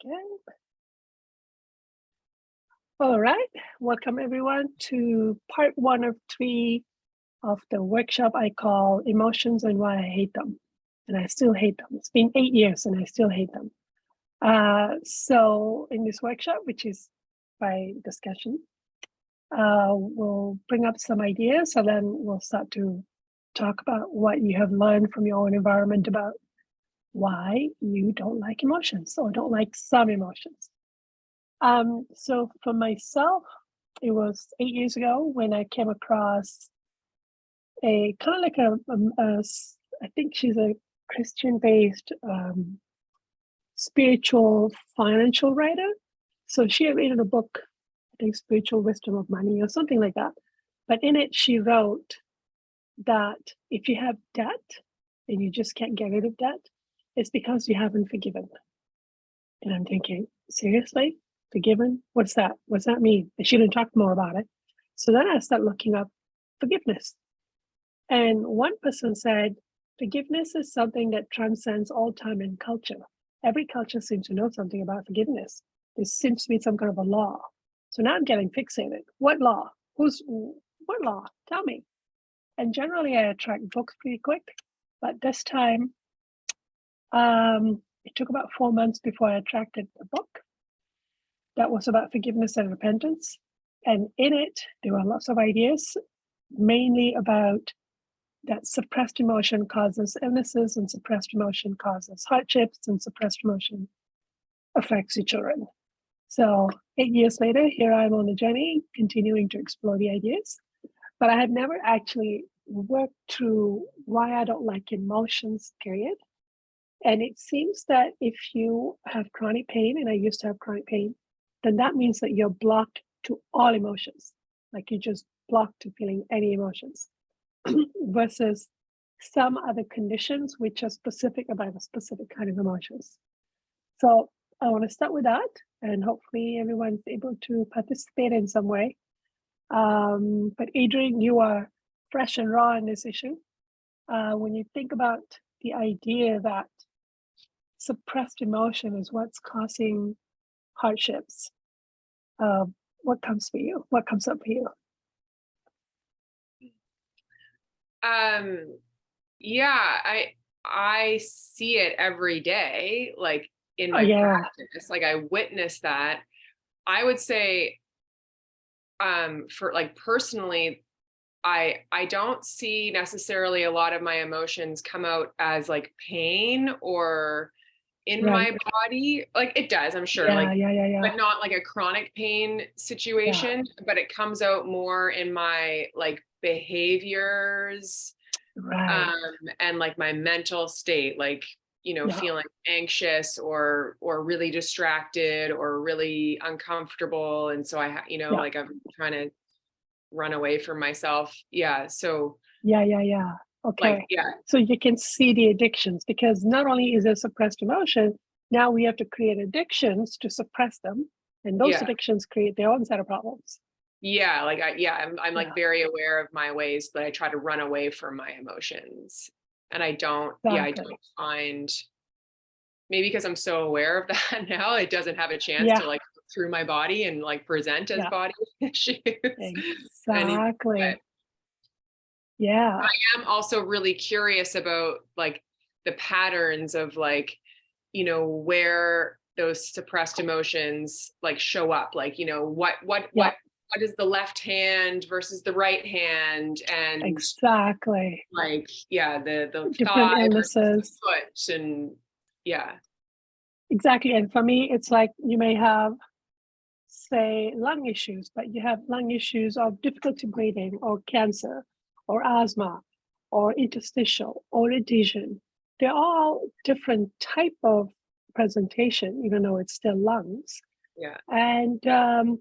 second. All right, welcome everyone to part 1 of 3 of the workshop I call Emotions and Why I Hate Them. And I still hate them. It's been 8 years and I still hate them. So in this workshop, which is by discussion, we'll bring up some ideas and then we'll start to talk about what you have learned from your own environment about why you don't like emotions or don't like some emotions. So for myself, it was 8 years ago when I came across a kind of like I think she's a Christian-based spiritual financial writer. So she had written a book, I think Spiritual Wisdom of Money or something like that. But in it, she wrote that if you have debt and you just can't get rid of debt, it's because you haven't forgiven. And I'm thinking, seriously? Forgiven? What's that? What's that mean? I shouldn't talk more about it. So then I started looking up forgiveness. And one person said, forgiveness is something that transcends all time and culture. Every culture seems to know something about forgiveness. There seems to be some kind of a law. So now I'm getting fixated. What law? What law? Tell me. And generally I attract books pretty quick. But this time, it took about 4 months before I attracted a book that was about forgiveness and repentance. And in it, there were lots of ideas, mainly about that suppressed emotion causes illnesses and suppressed emotion causes hardships and suppressed emotion affects your children. So 8 years later, here I am on a journey, continuing to explore the ideas. But I had never actually worked through why I don't like emotions, period. And it seems that if you have chronic pain, and I used to have chronic pain, then that means that you're blocked to all emotions. Like you're just blocked to feeling any emotions versus some other conditions which are specific about a specific kind of emotions. So I want to start with that, and hopefully everyone's able to participate in some way. But Adrian, you are fresh and raw in this issue. When you think about the idea that suppressed emotion is what's causing hardships, what comes for you? What comes up for you? Yeah, I see it every day, like in my practice. Like I witness that. I would say, for like personally, I don't see necessarily a lot of my emotions come out as like pain or in my body. Like it does, I'm sure, but not like a chronic pain situation, but it comes out more in my like behaviors, and like my mental state, like, feeling anxious or really distracted or really uncomfortable. And so like I'm trying to run away from myself. Yeah. So Okay. like, yeah. So you can see the addictions, because not only is there suppressed emotion, now we have to create addictions to suppress them. And those addictions create their own set of problems. Yeah. Like, I'm like very aware of my ways that I try to run away from my emotions. And I don't find, maybe because I'm so aware of that now, it doesn't have a chance to like go through my body and like present as body issues. Exactly. Yeah. I am also really curious about like the patterns of like, where those suppressed emotions like show up, like, what is the left hand versus the right hand, and exactly, like, the different thigh illnesses, versus the foot, and exactly. And for me, it's like you may have, say, lung issues, but you have lung issues of difficulty breathing or cancer or asthma or interstitial or adhesion. They're all different type of presentation, even though it's still lungs. Yeah. And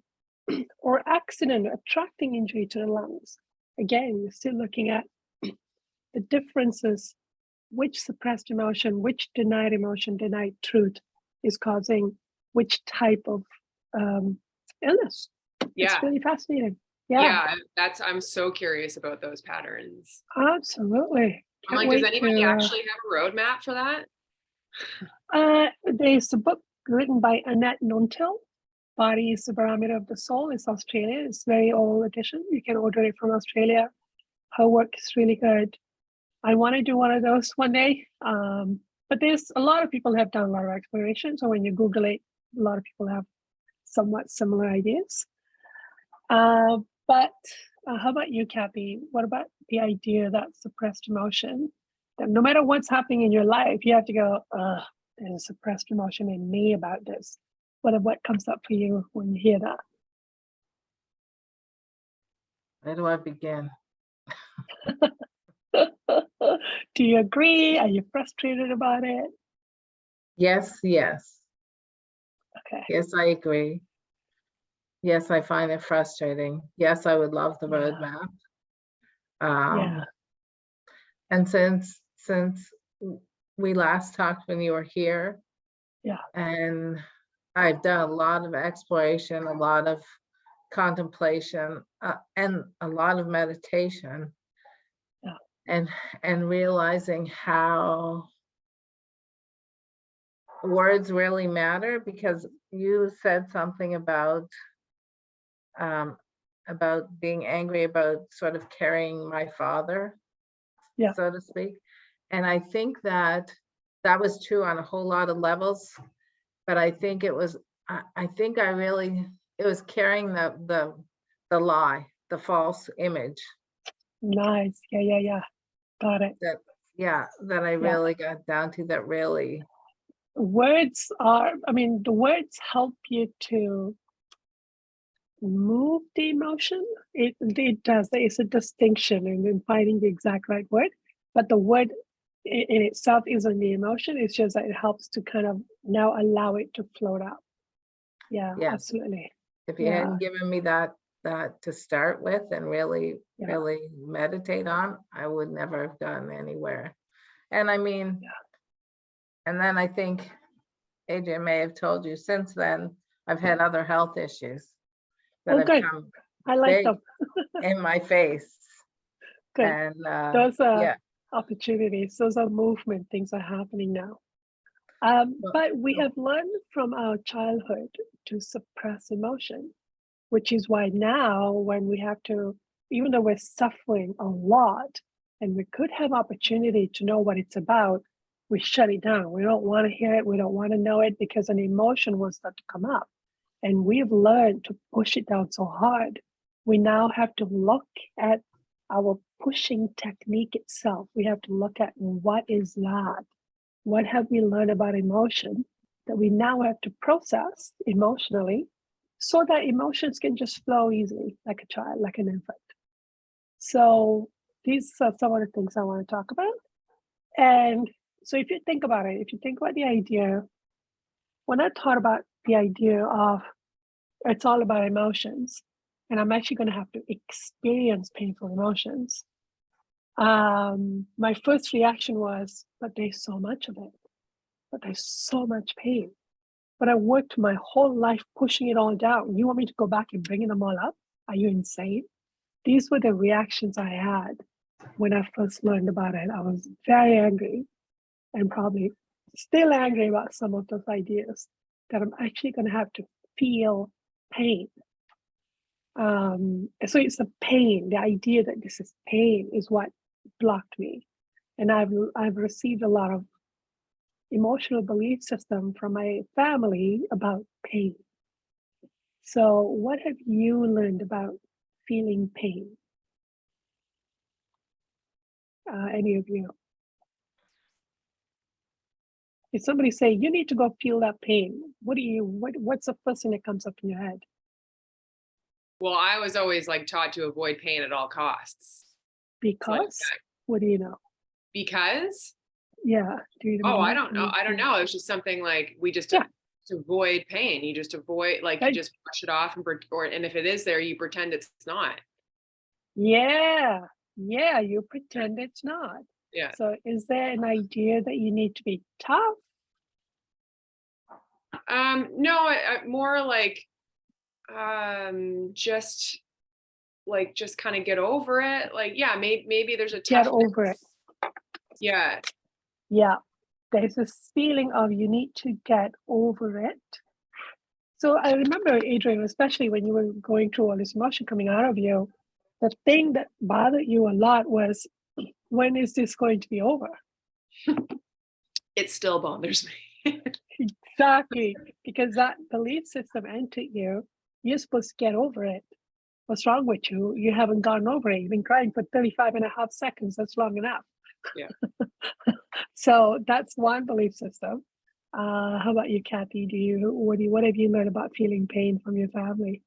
or accident, attracting injury to the lungs. Again, you're still looking at the differences, which suppressed emotion, which denied emotion, denied truth is causing which type of illness. It's really fascinating. I'm so curious about those patterns. Absolutely. I'm like, does anybody actually have a roadmap for that? There's a book written by Annette Nuntil. Body is the Barometer of the Soul. It's Australian. It's very old edition. You can order it from Australia. Her work is really good. I want to do one of those one day. But there's a lot of people have done a lot of exploration. So when you Google it, a lot of people have somewhat similar ideas. But how about you, Kathy? What about the idea that suppressed emotion, that no matter what's happening in your life, you have to go, there's a suppressed emotion in me about this. What comes up for you when you hear that? Where do I begin? Do you agree? Are you frustrated about it? Yes, yes. Okay. Yes, I agree. Yes, I find it frustrating. Yes, I would love the roadmap. Yeah. And since we last talked when you were here, Yeah. and I've done a lot of exploration, a lot of contemplation, and a lot of meditation. Yeah. And realizing how words really matter, because you said something about being angry about sort of carrying my father, Yeah. so to speak. And I think that was true on a whole lot of levels, but I think it was, it was carrying the lie, the false image. Nice. Yeah. Got it. That I really got down to, that really. Words are, the words help you to move the emotion. It does. It's a distinction in finding the exact right word, but the word in itself isn't the emotion. It's just that it helps to kind of now allow it to float out. Yeah, absolutely. If you hadn't given me that to start with and really meditate on, I would never have gotten anywhere. And and then I think Adrian may have told you, since then I've had other health issues that have come I like them in my face. Good. And those are opportunities, those are movement, things are happening now. But we have learned from our childhood to suppress emotion, which is why now when we have to, even though we're suffering a lot and we could have opportunity to know what it's about, we shut it down. We don't want to hear it. We don't want to know it, because an emotion will start to come up. And we've learned to push it down so hard. We now have to look at our pushing technique itself. We have to look at, what is that? What have we learned about emotion that we now have to process emotionally, so that emotions can just flow easily, like a child, like an infant. So these are some of the things I want to talk about. And so if you think about it, if you think about the idea, when I thought about the idea of it's all about emotions, and I'm actually going to have to experience painful emotions, my first reaction was, but there's so much of it, but there's so much pain. But I worked my whole life pushing it all down. You want me to go back and bring them all up? Are you insane? These were the reactions I had when I first learned about it. I was very angry, and probably still angry about some of those ideas, that I'm actually going to have to feel pain. So it's the pain, the idea that this is pain, is what blocked me. And I've received a lot of emotional belief system from my family about pain. So what have you learned about feeling pain? Any of you? If somebody say, you need to go feel that pain, what's the first thing that comes up in your head? Well, I was always taught to avoid pain at all costs. Because? What do you know? Because? Yeah. I don't know. I don't know. It's just something we just avoid pain. You just avoid, you just brush it off, and if it is there, you pretend it's not. Yeah. You pretend it's not. Yeah. So is there an idea that you need to be tough? No, more just kind of get over it. Maybe there's a toughness. Get over it. Yeah. there's this feeling of you need to get over it. So I remember, Adrian, especially when you were going through all this emotion coming out of you, the thing that bothered you a lot was, when is this going to be over? It still bothers me. Exactly, because that belief system entered you. You're supposed to get over it. What's wrong with you? You haven't gotten over it. You've been crying for 35.5 seconds. That's long enough. Yeah. So that's one belief system. How about you, Kathy? What have you learned about feeling pain from your family?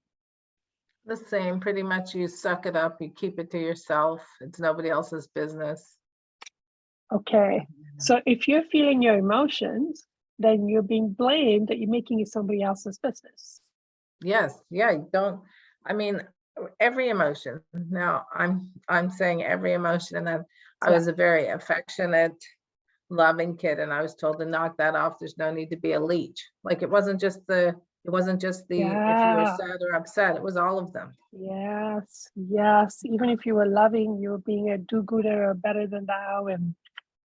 The same, pretty much. You suck it up, you keep it to yourself. It's nobody else's business. Okay. So if you're feeling your emotions, then you're being blamed that you're making it somebody else's business. Yes, yeah, you don't, I mean, every emotion. Now, I'm saying every emotion, and then I was a very affectionate, loving kid, and I was told to knock that off. There's no need to be a leech. Like, it wasn't just the if you were Yeah. sad or upset, it was all of them. Yes. Yes. Even if you were loving, you were being a do-gooder or better than thou. And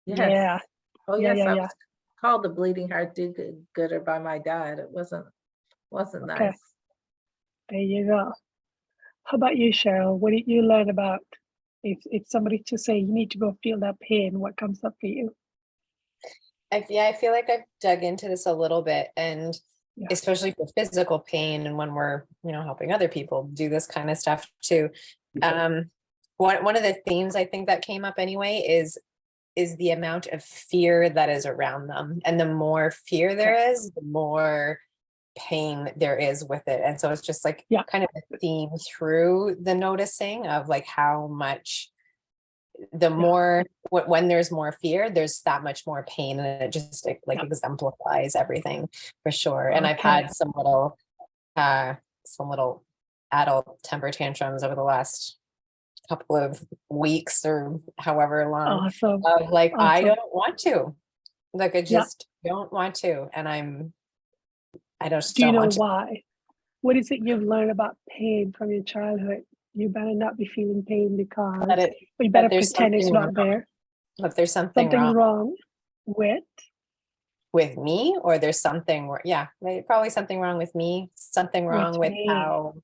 Yes. yeah. Oh Yeah, yes, yeah, I yeah. was called the bleeding heart do-gooder by my dad. It wasn't Okay. nice. There you go. How about you, Cheryl? What did you learn about if somebody to say you need to go feel that pain, what comes up for you? I feel like I've dug into this a little bit, and Yeah. especially for physical pain, and when we're, helping other people do this kind of stuff too. One of the themes I think that came up anyway is the amount of fear that is around them. And the more fear there is, the more pain there is with it. And so it's just like kind of a theme through the noticing of like how much the more when there's more fear, there's that much more pain, and it just exemplifies everything for sure. And I've had some little adult temper tantrums over the last couple of weeks or however long. Awesome. Of like, Awesome. I don't want to, like, I just don't want to. And I just do you don't know want to. why? What is it you've learned about pain from your childhood? You better not be feeling pain because we better pretend it's not there. But there's something wrong with me, or there's something, probably something wrong with me, something wrong with how.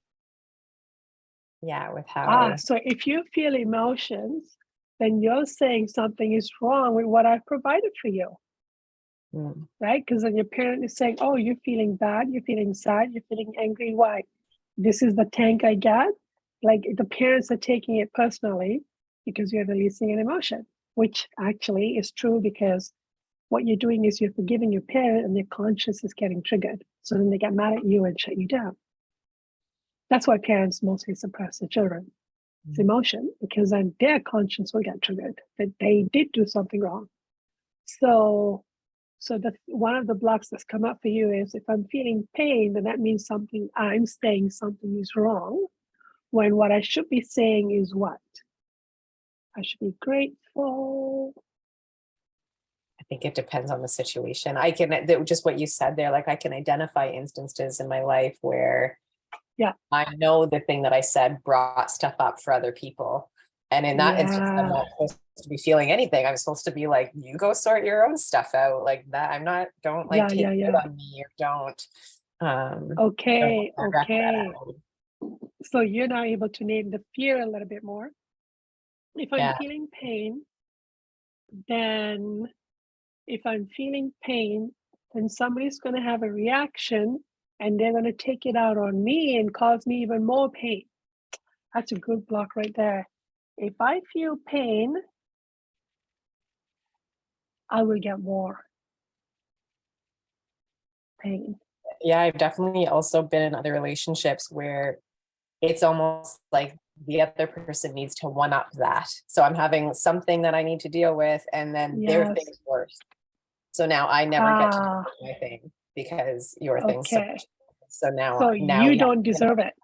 Yeah, with how. So if you feel emotions, then you're saying something is wrong with what I've provided for you. Right? Because then your parent is saying, oh, you're feeling bad, you're feeling sad, you're feeling angry. Why? This is the tank I got. Like, the parents are taking it personally because you're releasing an emotion, which actually is true, because what you're doing is you're forgiving your parent and their conscience is getting triggered. So then they get mad at you and shut you down. That's why parents mostly suppress their children's emotion, because then their conscience will get triggered that they did do something wrong. So one of the blocks that's come up for you is, if I'm feeling pain, then that means I'm saying something is wrong, when what I should be saying is what? I should be grateful. I think it depends on the situation. I can, just what you said there, like I can identify instances in my life where I know the thing that I said brought stuff up for other people. And in that instance, I'm not supposed to be feeling anything. I'm supposed to be like, you go sort your own stuff out, like that. Don't take it on me, or don't. Okay. So you're now able to name the fear a little bit more. If I'm feeling pain, then somebody's going to have a reaction, and they're going to take it out on me and cause me even more pain. That's a good block right there. If I feel pain, I will get more pain. Yeah, I've definitely also been in other relationships where it's almost like the other person needs to one up that. So I'm having something that I need to deal with, and then their thing's worse. So now I never get to do my thing because your thing's so now you don't deserve it.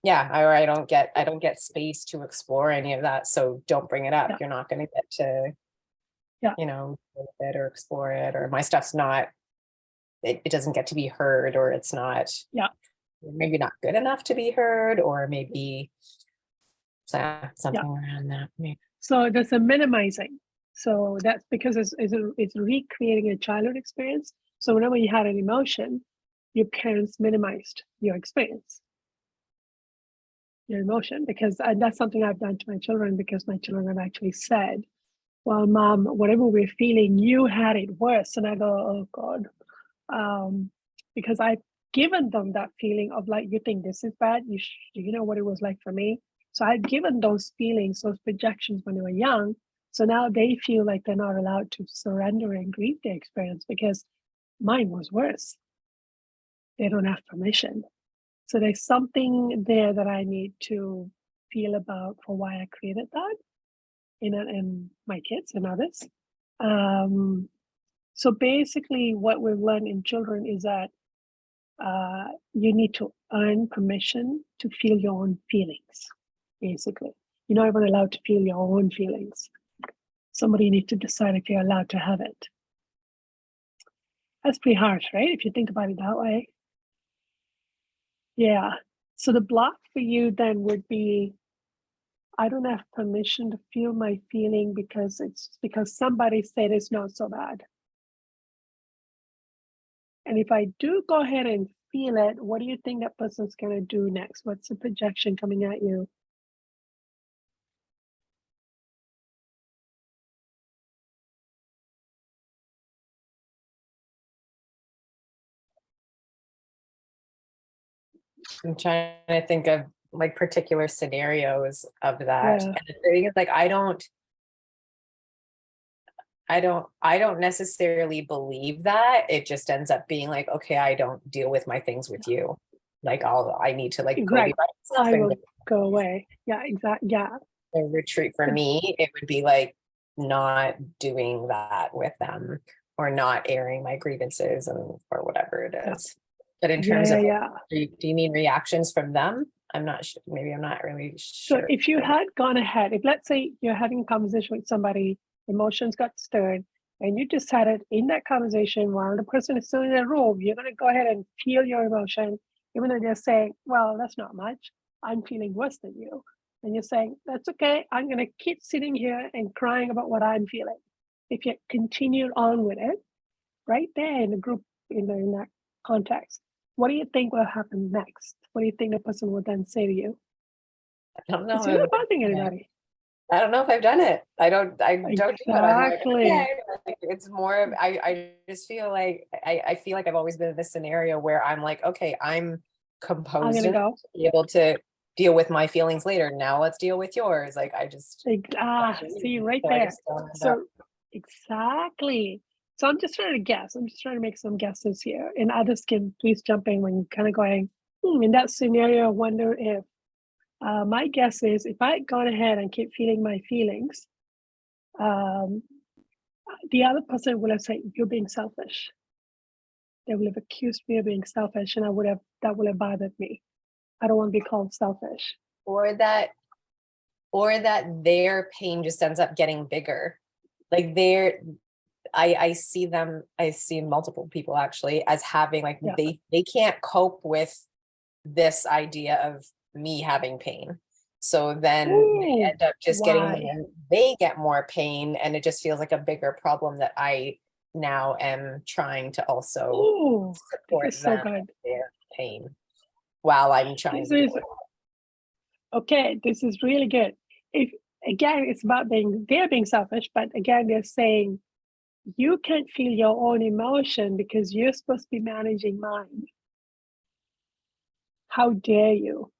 Yeah, or I don't get space to explore any of that. So don't bring it up. You're not going to get to, with it or explore it, or my stuff's not. It doesn't get to be heard, or it's not. Maybe not good enough to be heard, or maybe something around that. Maybe. So there's a minimizing. So that's because it's recreating a childhood experience. So whenever you had an emotion, your parents minimized your experience, your emotion, because that's something I've done to my children, because my children have actually said, well, mom, whatever we're feeling, you had it worse. And I go, oh God. Because I've given them that feeling of like, you think this is bad? You know what it was like for me? So I've given those feelings, those projections when they were young. So now they feel like they're not allowed to surrender and grieve their experience because mine was worse. They don't have permission. So there's something there that I need to feel about for why I created that in my kids and others. So basically what we've learned in children is that you need to earn permission to feel your own feelings, basically. You're not even allowed to feel your own feelings. Somebody needs to decide if you're allowed to have it. That's pretty harsh, right? If you think about it that way. Yeah. So the block for you then would be, I don't have permission to feel my feeling because somebody said it's not so bad. And if I do go ahead and feel it, what do you think that person's going to do next? What's the projection coming at you? I'm trying to think of like particular scenarios of that. Yeah. And the thing is, like, I don't necessarily believe that. It just ends up being like, okay, I don't deal with my things with you. Like I need to like go be Right. by myself I and will go away. Yeah, exactly. Yeah. a retreat. For me, it would be like not doing that with them or not airing my grievances or whatever it Yeah. is. But in terms of, Yeah. do you mean reactions from them? I'm not sure. Maybe I'm not really So sure. if you had gone ahead, if let's say you're having a conversation with somebody, emotions got stirred, and you decided in that conversation while the person is still in the room, you're going to go ahead and feel your emotion, even though they're saying, well, that's not much. I'm feeling worse than you. And you're saying, that's okay. I'm going to keep sitting here and crying about what I'm feeling. If you continue on with it, right there in the group, in that context, what do you think will happen next? What do you think the person will then say to you? I don't know. Because you're not bothering anybody. I don't know if I've done it. I don't do it. I'm like, Exactly. okay. Like, it's more of, I just feel like, I feel like I've always been in this scenario where I'm like, okay, I'm composed gonna enough go. to be able to deal with my feelings later. Now let's deal with yours. Like, I just. See right So I there. just don't end up- So exactly. So I'm just trying to guess. I'm just trying to make some guesses here. And others can please jump in when you're kind of going, in that scenario, I wonder if my guess is if I had gone ahead and keep feeling my feelings, the other person would have said, you're being selfish. They would have accused me of being selfish, and that would have bothered me. I don't want to be called selfish. Or that their pain just ends up getting bigger. Like I see multiple people actually as having like, Yeah. they can't cope with this idea of me having pain. So then they end up just they get more pain, and it just feels like a bigger problem that I now am trying to also support this is so them good. with their pain while I'm trying to deal with it. Okay, this is really good. If again, it's about they're being selfish, but again, they're saying you can't feel your own emotion because you're supposed to be managing mine. How dare you?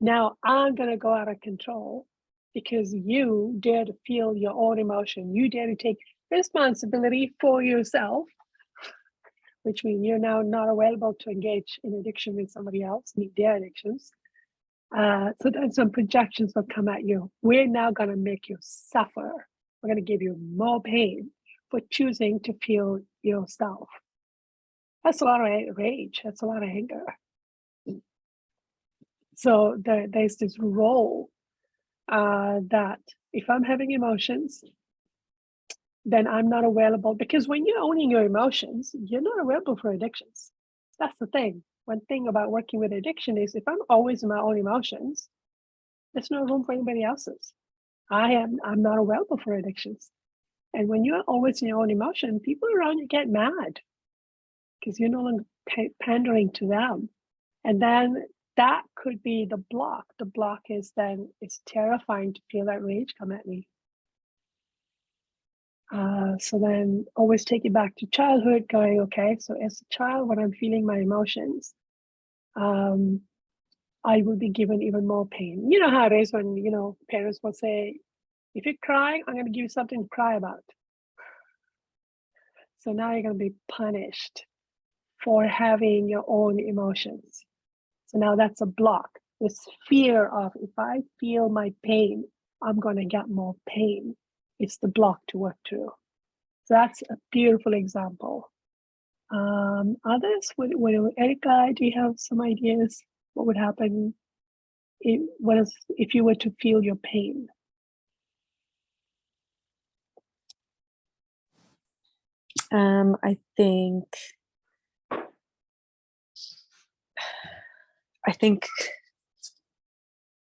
Now I'm going to go out of control because you dare to feel your own emotion. You dare to take responsibility for yourself, which means you're now not available to engage in addiction with somebody else, meet their addictions. So then some projections will come at you. We're now going to make you suffer. We're going to give you more pain for choosing to feel yourself. That's a lot of rage. That's a lot of anger. So there's this role that if I'm having emotions, then I'm not available, because when you're owning your emotions, you're not available for addictions. That's the thing. One thing about working with addiction is if I'm always in my own emotions, there's no room for anybody else's. I'm not available for addictions. And when you're always in your own emotion, people around you get mad because you're no longer pandering to them. And then that could be the block. The block is then it's terrifying to feel that rage come at me. So then always take it back to childhood, going, okay, so as a child, when I'm feeling my emotions, I will be given even more pain. You know how it is when, parents will say, if you're crying, I'm going to give you something to cry about. So now you're going to be punished for having your own emotions. So now that's a block. This fear of if I feel my pain, I'm going to get more pain. It's the block to work through. So that's a beautiful example. Others, Erica, do you have some ideas? What would happen if you were to feel your pain? I think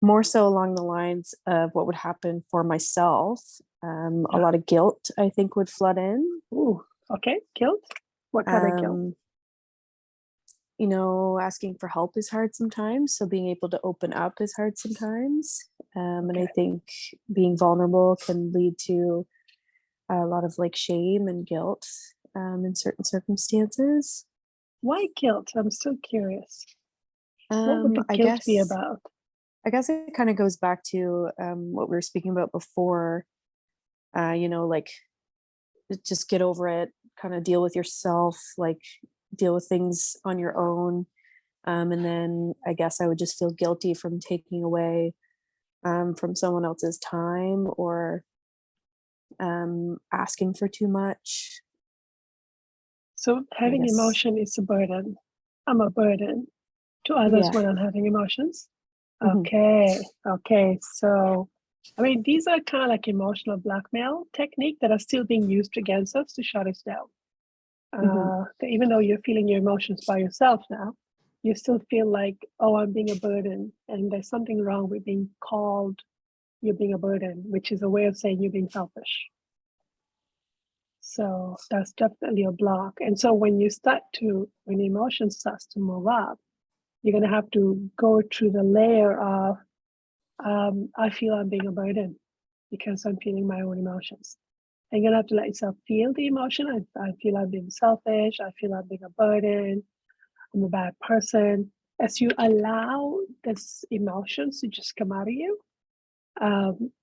more so along the lines of what would happen for myself. A lot of guilt, I think, would flood in. Ooh, okay, guilt. What kind of guilt? Asking for help is hard sometimes. So being able to open up is hard sometimes. And I think being vulnerable can lead to a lot of like shame and guilt in certain circumstances. Why guilt? I'm still curious. What would the guilt be about? I guess it kind of goes back to what we were speaking about before. Like just get over it, kind of deal with yourself, like deal with things on your own. And then I guess I would just feel guilty from taking away from someone else's time or asking for too much. So having emotion is a burden. I'm a burden to others when I'm having emotions. Okay. So, I mean, these are kind of like emotional blackmail technique that are still being used against us to shut us down. Even though you're feeling your emotions by yourself now, you still feel like, oh, I'm being a burden, and there's something wrong with being called you're being a burden, which is a way of saying you're being selfish. So that's definitely a block. And so when the emotion starts to move up, you're going to have to go through the layer of, I feel I'm being a burden because I'm feeling my own emotions. And you're going to have to let yourself feel the emotion. I feel I'm being selfish. I feel I'm being a burden. I'm a bad person. As you allow these emotions to just come out of you,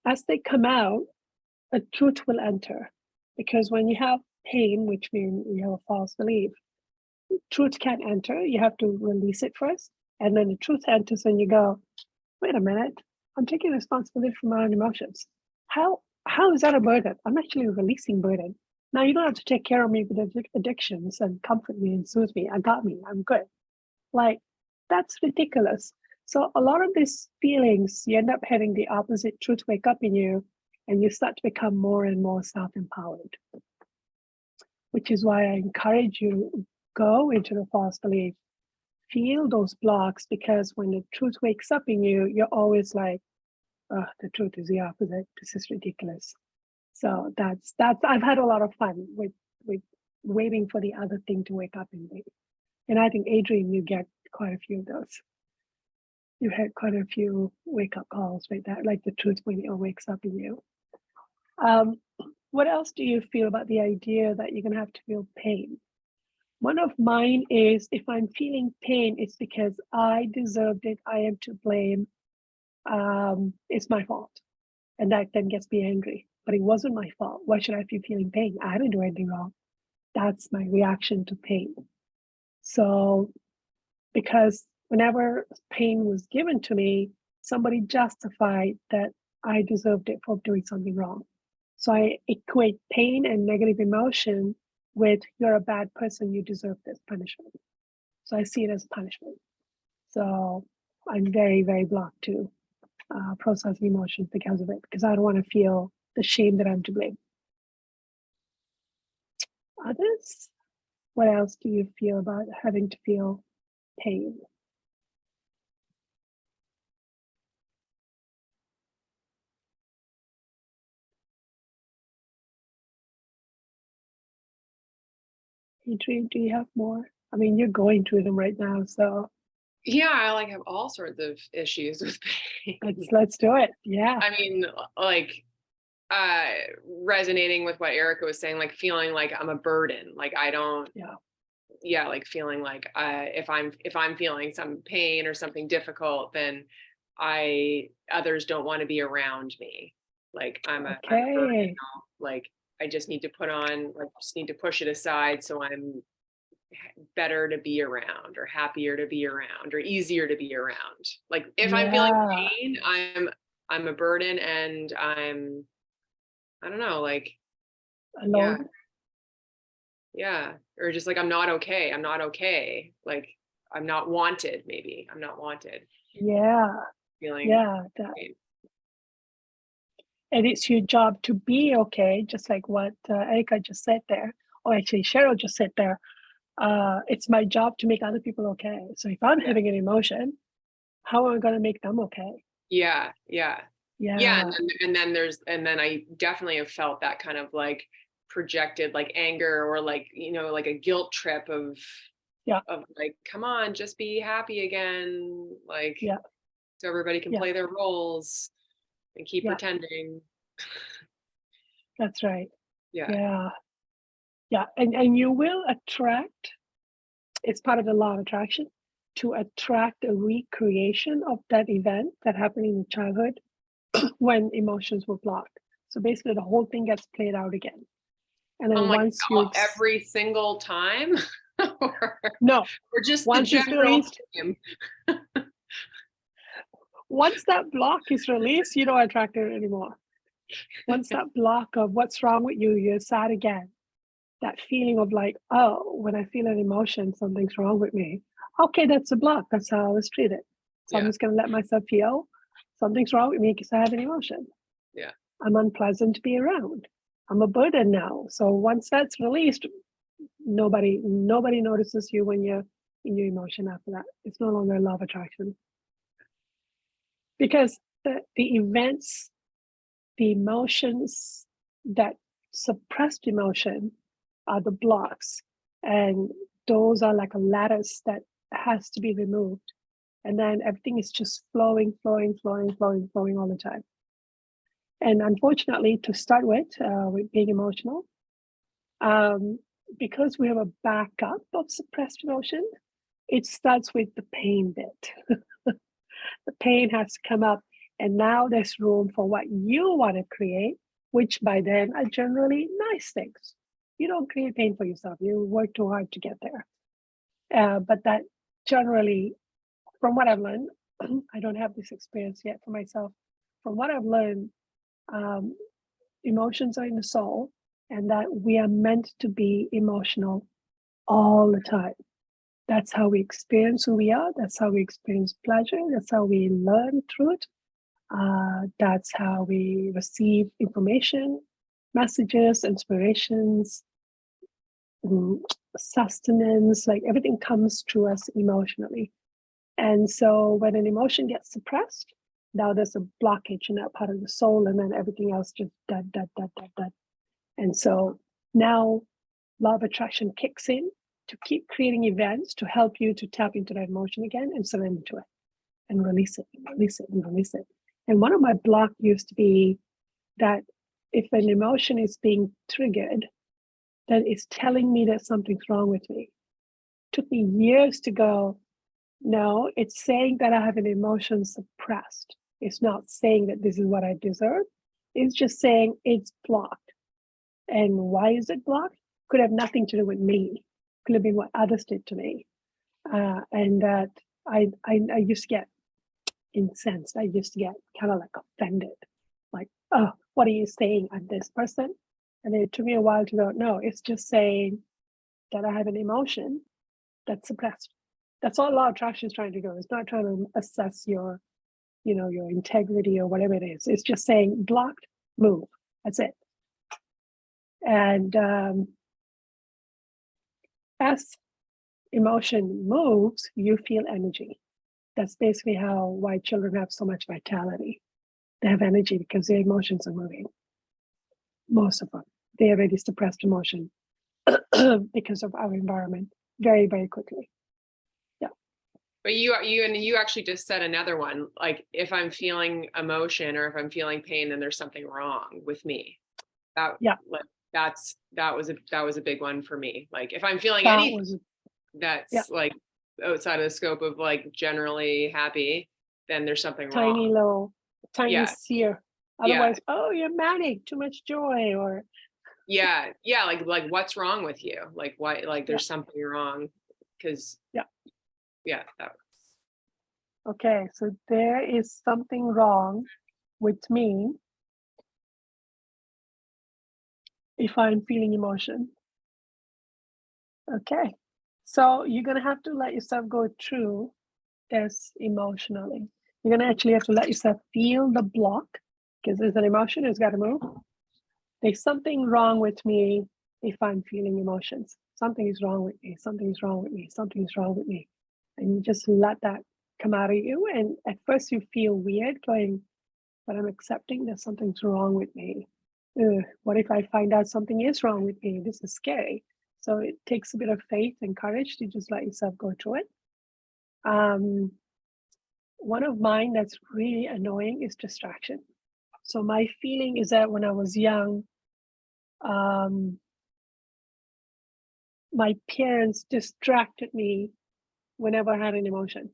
as they come out, a truth will enter. Because when you have pain, which means you have a false belief, truth can't enter. You have to release it first. And then the truth enters and you go, wait a minute, I'm taking responsibility for my own emotions. How is that a burden? I'm actually releasing burden. Now you don't have to take care of me with addictions and comfort me and soothe me. I got me. I'm good. Like, that's ridiculous. So a lot of these feelings, you end up having the opposite truth wake up in you, and you start to become more and more self-empowered. Which is why I encourage you, go into the false belief, feel those blocks, because when the truth wakes up in you, you're always like, oh, the truth is the opposite. This is ridiculous. So that's I've had a lot of fun with waiting for the other thing to wake up in me. And I think, Adrian, you get quite a few of those. You had quite a few wake up calls with that, like the truth when it wakes up in you. What else do you feel about the idea that you're going to have to feel pain? One of mine is, if I'm feeling pain, it's because I deserved it. I am to blame. It's my fault. And that then gets me angry. But it wasn't my fault. Why should I be feeling pain? I didn't do anything wrong. That's my reaction to pain. So, because whenever pain was given to me, somebody justified that I deserved it for doing something wrong. So I equate pain and negative emotion with, you're a bad person, you deserve this punishment. So I see it as punishment. So I'm very, very blocked to processing emotions because of it, because I don't want to feel the shame that I'm to blame. Others? What else do you feel about having to feel pain? Adrian, do you have more? I mean, you're going through them right now, so Yeah, I like have all sorts of issues with pain. let's do it. Yeah. I mean, like resonating with what Erica was saying, like feeling like I'm a burden. Like I don't, Yeah. like feeling like if I'm feeling some pain or something difficult, then others don't want to be around me. Like I'm a burden Okay. now. Like I just need to just need to push it aside so I'm better to be around or happier to be around or easier to be around. Like if I'm feeling Yeah. pain, I'm a burden and I don't know, like Alone. yeah, or just like I'm not okay. I'm not okay. Like I'm not wanted, maybe. I'm not wanted. Yeah. Feeling Yeah. pain. And it's your job to be okay, just like what Erica just said there, or actually Cheryl just said there. It's my job to make other people okay. So if I'm having an emotion, how am I going to make them okay? Yeah. Yeah. And then I definitely have felt that kind of like projected like anger or like, like a guilt trip of like, come on, just be happy again. Like, so everybody can play their roles and keep pretending. That's right. Yeah. Yeah. And you will attract, it's part of the law of attraction, to attract a recreation of that event that happened in childhood when emotions were blocked. So basically the whole thing gets played out again. And then once you every single time or just once the it's general released, theme. once that block is released, you don't attract it anymore. Once that block of what's wrong with you, you're sad again. That feeling of like, oh, when I feel an emotion, something's wrong with me. Okay, that's a block. That's how I was treated. So I'm just going to let myself feel something's wrong with me because I have an emotion. Yeah. I'm unpleasant to be around. I'm a burden now. So once that's released, nobody notices you when you're in your emotion after that. It's no longer law of attraction. Because the events, the emotions that suppressed emotion are the blocks. And those are like a lattice that has to be removed. And then everything is just flowing all the time. And unfortunately, to start with being emotional, because we have a backup of suppressed emotion, it starts with the pain bit. The pain has to come up, and now there's room for what you want to create, which by then are generally nice things. You don't create pain for yourself. You work too hard to get there. But that generally, from what I've learned, I don't have this experience yet for myself. From what I've learned, emotions are in the soul, and that we are meant to be emotional all the time. That's how we experience who we are. That's how we experience pleasure. That's how we learn through it. That's how we receive information, messages, inspirations, sustenance, like everything comes to us emotionally. And so when an emotion gets suppressed, now there's a blockage in that part of the soul, and then everything else just dead. And so now law of attraction kicks in to keep creating events to help you to tap into that emotion again and surrender to it and release it and release it and release it. And one of my blocks used to be that if an emotion is being triggered, then it's telling me that something's wrong with me. It took me years to go, no, it's saying that I have an emotion suppressed. It's not saying that this is what I deserve. It's just saying it's blocked. And why is it blocked? Could have nothing to do with me. Could have been what others did to me. And that I used to get incensed. I used to get kind of like offended. Like, oh, what are you saying at this person? And it took me a while to go, no, it's just saying that I have an emotion that's suppressed. That's all law of attraction is trying to do. It's not trying to assess your, your integrity or whatever it is. It's just saying blocked, move. That's it. And as emotion moves, you feel energy. That's basically why children have so much vitality. They have energy because their emotions are moving. Most of them. They already suppressed emotion because of our environment very, very quickly. But you actually just said another one, like if I'm feeling emotion or if I'm feeling pain, then there's something wrong with me. That Yeah. like that was a big one for me. Like if I'm feeling That anything was, that's yeah. like outside of the scope of like generally happy, then there's something tiny wrong. little, tiny Yeah. sear. Yeah. Otherwise, oh, you're manic, too much joy, or Yeah. Like what's wrong with you? Like what? Like there's something wrong. Because yeah. that Okay, so there is something wrong with me if I'm feeling emotion. Okay, so you're gonna have to let yourself go through this emotionally. You're gonna actually have to let yourself feel the block, because there's an emotion, it's got to move. There's something wrong with me if I'm feeling emotions. Something is wrong with me. Something is wrong with me. Something is wrong with me. And you just let that come out of you. And at first you feel weird going, but I'm accepting that something's wrong with me. What if I find out something is wrong with me? This is scary. So it takes a bit of faith and courage to just let yourself go through it. One of mine that's really annoying is distraction. So my feeling is that when I was young, my parents distracted me whenever I had an emotion.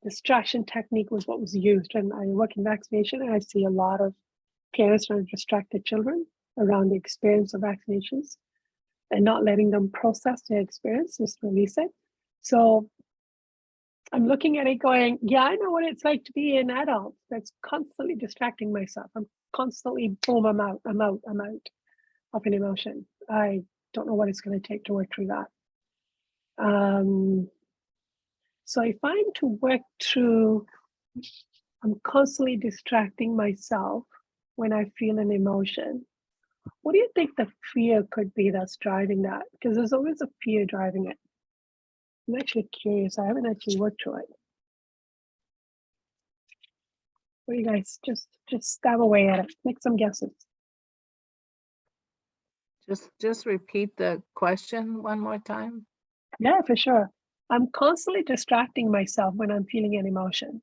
Distraction technique was what was used. And I work in vaccination, and I see a lot of parents trying to distract their children around the experience of vaccinations and not letting them process their experience, just release it. So I'm looking at it going, yeah, I know what it's like to be an adult that's constantly distracting myself. I'm constantly, boom, I'm out of an emotion. I don't know what it's going to take to work through that. So if I'm to work through, I'm constantly distracting myself when I feel an emotion. What do you think the fear could be that's driving that? Because there's always a fear driving it. I'm actually curious. I haven't actually worked through it. What do you guys just stab away at it? Make some guesses. Just repeat the question one more time. Yeah, for sure. I'm constantly distracting myself when I'm feeling an emotion.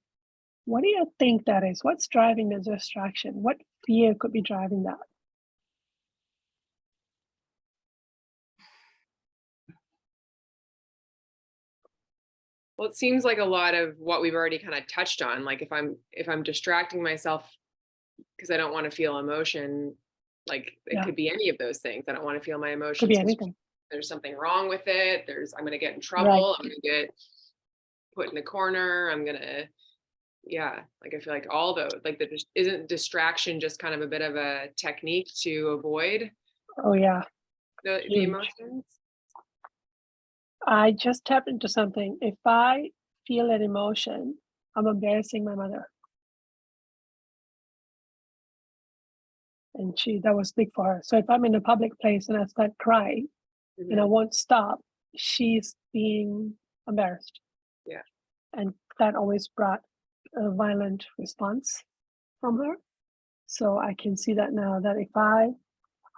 What do you think that is? What's driving the distraction? What fear could be driving that? well, it seems like a lot of what we've already kind of touched on. Like if I'm distracting myself because I don't want to feel emotion, like it Yeah. could be any of those things. I don't want to feel my Could emotions be 'cause anything. there's something wrong with it. I'm going to get in Right. trouble. I'm going to get put in the corner. I'm going to, like I feel like all those, like isn't distraction just kind of a bit of a technique to avoid Oh yeah. the Huge. emotions? I just tapped into something. If I feel an emotion, I'm embarrassing my mother. And that was big for her. So if I'm in a public place and I start crying and I Mhm. won't stop, she's being embarrassed. Yeah. And that always brought a violent response from her. So I can see that now, that if I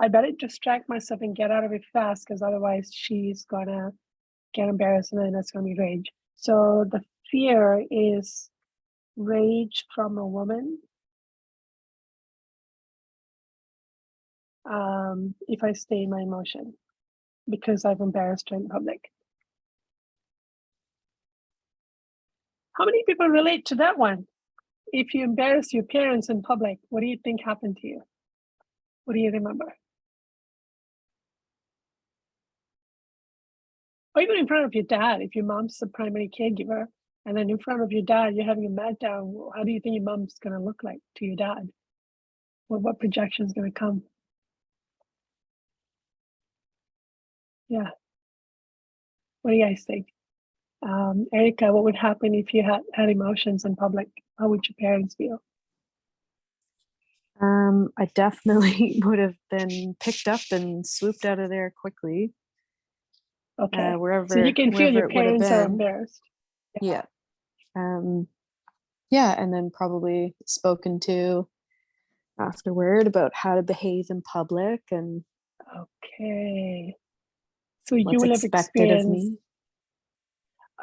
better distract myself and get out of it fast, because otherwise she's gonna get embarrassed and then that's gonna be rage. So the fear is rage from a woman. If I stay in my emotion because I've embarrassed her in public. How many people relate to that one? If you embarrass your parents in public, what do you think happened to you? What do you remember? Or even in front of your dad, if your mom's the primary caregiver, and then in front of your dad, you're having a meltdown, how do you think your mom's going to look like to your dad? What projection is going to come? Yeah. What do you guys think? Erica, what would happen if you had emotions in public? How would your parents feel? I definitely would have been picked up and swooped out of there quickly. Okay. Wherever, so you can feel your it would have parents are been. embarrassed. Yeah. Yeah, and then probably spoken to afterward about how to behave in public. And Okay. So you what's will have expected of experienced, me.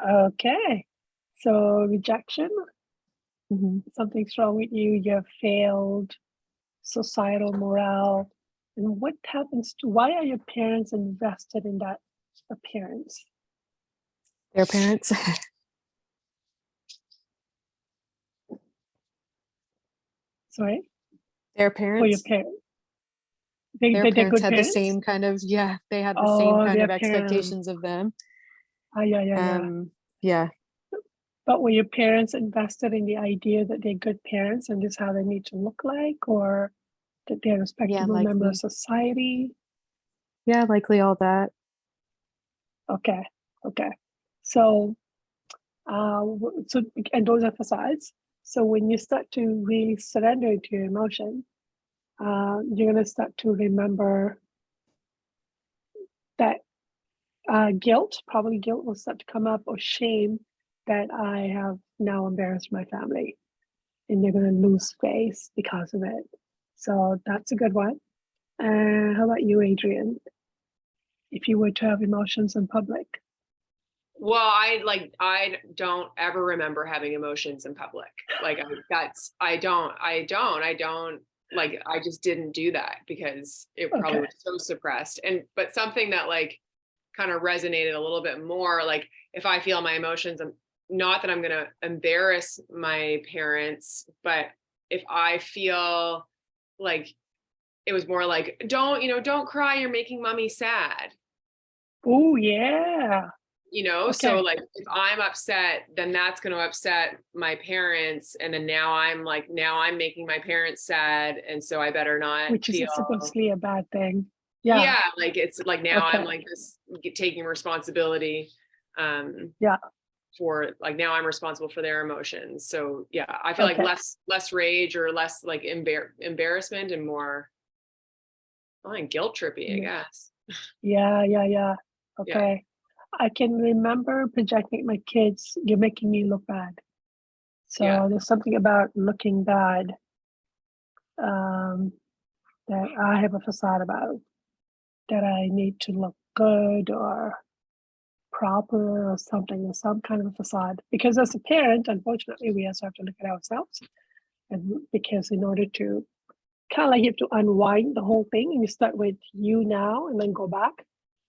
okay. So rejection, Mhm. something's wrong with you, you have failed, societal morale. And what happens to, why are your parents invested in that appearance? Their parents. Sorry? Their Or your parents. parents? Their They're parents good had the parents? same kind of, yeah, they had the same Oh, kind their of parents. expectations of them. Yeah. Yeah. But were your parents invested in the idea that they're good parents and this is how they need to look like, or that they're a respectable member of likely. society? Yeah, likely all that. Okay. So, so, and those are facades. So when you start to really surrender to your emotion, you're going to start to remember that guilt, probably guilt will start to come up, or shame that I have now embarrassed my family, and you're going to lose face because of it. So that's a good one. How about you, Adrian? If you were to have emotions in public? Well, I don't ever remember having emotions in public. Like I don't like, I just didn't do that because it probably Okay. was so suppressed. But something that like kind of resonated a little bit more, like if I feel my emotions, I'm not that I'm going to embarrass my parents, but if I feel like, it was more like, don't cry, you're making mommy sad. Oh, yeah. So Okay. like if I'm upset, then that's going to upset my parents, and then now I'm making my parents sad, and so I better not Which is feel. supposedly a bad thing. Yeah. Yeah, like it's like now I'm Okay. like this taking responsibility Yeah. for, like, now I'm responsible for their emotions. So yeah, I feel like Okay. less rage, or less like embarrassment, and more guilt trippy, I guess. Yeah. Yeah. Okay. I can remember projecting at my kids, you're making me look bad. Yeah. So there's something about looking bad that I have a facade about, that I need to look good or proper or something, or some kind of a facade. Because as a parent, unfortunately, we also have to look at ourselves. And because in order to kind of like, you have to unwind the whole thing, and you start with you now and then go back.